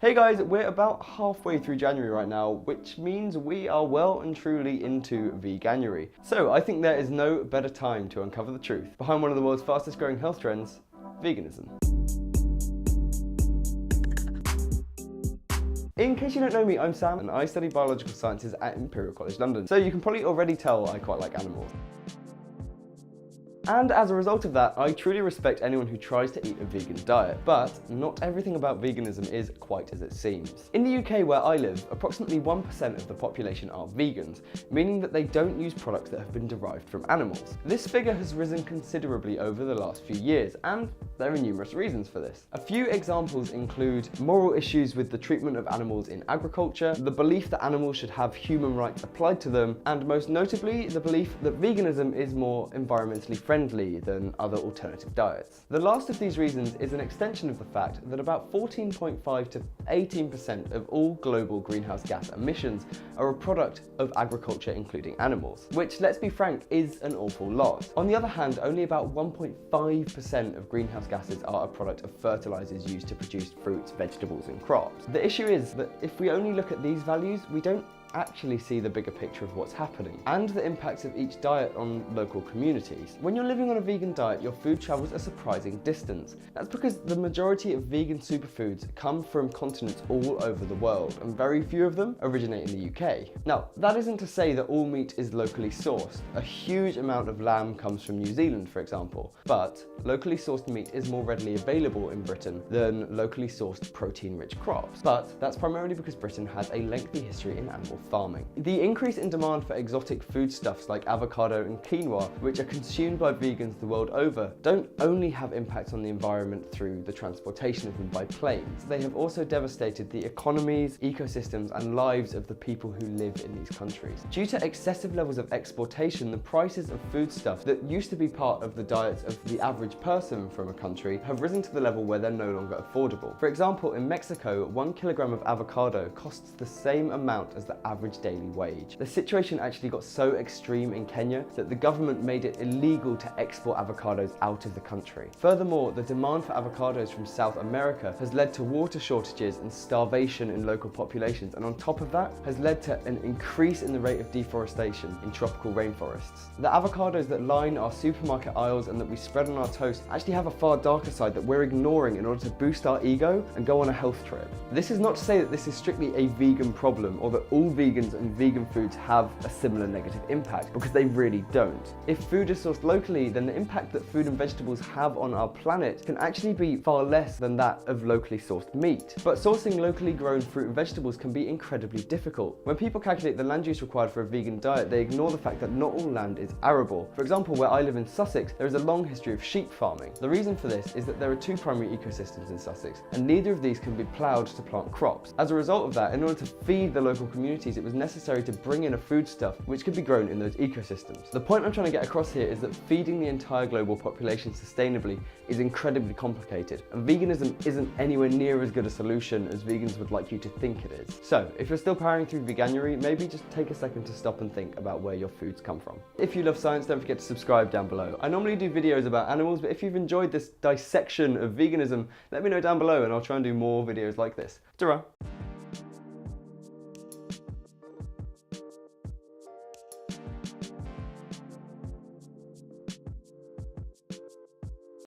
Hey guys, we're about halfway through January right now, which means we are well and truly into Veganuary. So I think there is no better time to uncover the truth behind one of the world's fastest growing health trends, veganism. In case you don't know me, I'm Sam and I study biological sciences at Imperial College London. So you can probably already tell I quite like animals. And as a result of that, I truly respect anyone who tries to eat a vegan diet, but not everything about veganism is quite as it seems. In the UK where I live, approximately 1% of the population are vegans, meaning that they don't use products that have been derived from animals. This figure has risen considerably over the last few years, and there are numerous reasons for this. A few examples include moral issues with the treatment of animals in agriculture, the belief that animals should have human rights applied to them, and most notably, the belief that veganism is more environmentally friendly than other alternative diets. The last of these reasons is an extension of the fact that about 14.5 to 18% of all global greenhouse gas emissions are a product of agriculture including animals, which, let's be frank, is an awful lot. On the other hand, only about 1.5% of greenhouse gases are a product of fertilizers used to produce fruits, vegetables and crops. The issue is that if we only look at these values, we don't actually see the bigger picture of what's happening and the impacts of each diet on local communities. When you're living on a vegan diet, your food travels a surprising distance. That's because the majority of vegan superfoods come from continents all over the world, and very few of them originate in the UK. Now, that isn't to say that all meat is locally sourced. A huge amount of lamb comes from New Zealand, for example, but locally sourced meat is more readily available in Britain than locally sourced protein-rich crops. But that's primarily because Britain has a lengthy history in animal farming. The increase in demand for exotic foodstuffs like avocado and quinoa, which are consumed by vegans the world over, don't only have impacts on the environment through the transportation of them by planes. They have also devastated the economies, ecosystems and lives of the people who live in these countries. Due to excessive levels of exportation, the prices of foodstuffs that used to be part of the diets of the average person from a country have risen to the level where they're no longer affordable. For example, in Mexico, 1 kilogram of avocado costs the same amount as the average daily wage. The situation actually got so extreme in Kenya that the government made it illegal to export avocados out of the country. Furthermore, the demand for avocados from South America has led to water shortages and starvation in local populations, and on top of that has led to an increase in the rate of deforestation in tropical rainforests. The avocados that line our supermarket aisles and that we spread on our toast actually have a far darker side that we're ignoring in order to boost our ego and go on a health trip. This is not to say that this is strictly a vegan problem or that all vegans and vegan foods have a similar negative impact, because they really don't. If food is sourced locally, then the impact that food and vegetables have on our planet can actually be far less than that of locally sourced meat. But sourcing locally grown fruit and vegetables can be incredibly difficult. When people calculate the land use required for a vegan diet, they ignore the fact that not all land is arable. For example, where I live in Sussex, there is a long history of sheep farming. The reason for this is that there are two primary ecosystems in Sussex, and neither of these can be ploughed to plant crops. As a result of that, in order to feed the local communities, it was necessary to bring in a foodstuff which could be grown in those ecosystems. The point I'm trying to get across here is that feeding the entire global population sustainably is incredibly complicated, and veganism isn't anywhere near as good a solution as vegans would like you to think it is. So, if you're still powering through Veganuary, maybe just take a second to stop and think about where your foods come from. If you love science, don't forget to subscribe down below. I normally do videos about animals, but if you've enjoyed this dissection of veganism, let me know down below and I'll try and do more videos like this. Ta-ra!